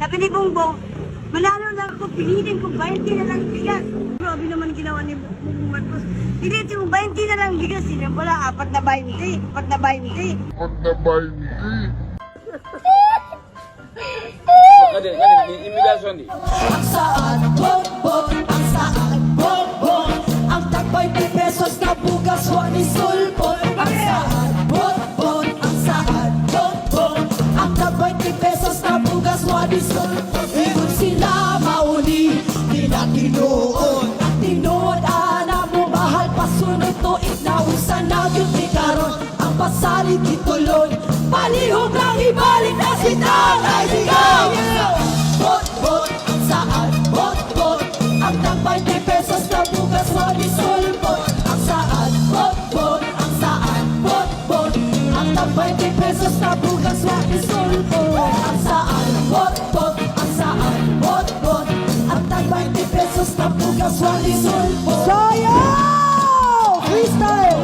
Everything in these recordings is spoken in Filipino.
Sabi ni Bongbong, manalo lang ako, pilitin ko 20 na lang bigas. Grabe naman ginawa ni Bongbong Marcos. Pilitin mo 20 na lang bigas, sila wala, 4 na 20. Imigrasyon di. Ang saan, bog, ang saan, bog. Ang tag 20 pesos na bugas, wani sulpot. Ang saan, bog, ang saan, bog. Ang tag 20 pesos na bugas, wani sulpot. Iyon sila mauni, di na tinuod. At tinuod, ana mo mahal, pasunod to, ignausan na yung tikaron. Ang pasalit itulon, palihog lang ibalik na si Tatay Digong. Bot, ang saan, bot. Ang tag 20 pesos na bugas, wani sulpot. Ang saan, bot. Ang saan, bot. Ang tag 20 pesos na bugas, wani sulpot. Ang saan, bot. Ang saan, bot. Ang tag 20 pesos na bugas, wani sulpot. Sayaw! Freestyle!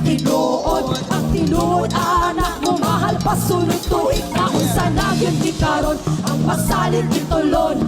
Tinuod, ang tinuod, anak mo mahal, pasunod tuig na unsa na yun di karon, ang pasalit itulon,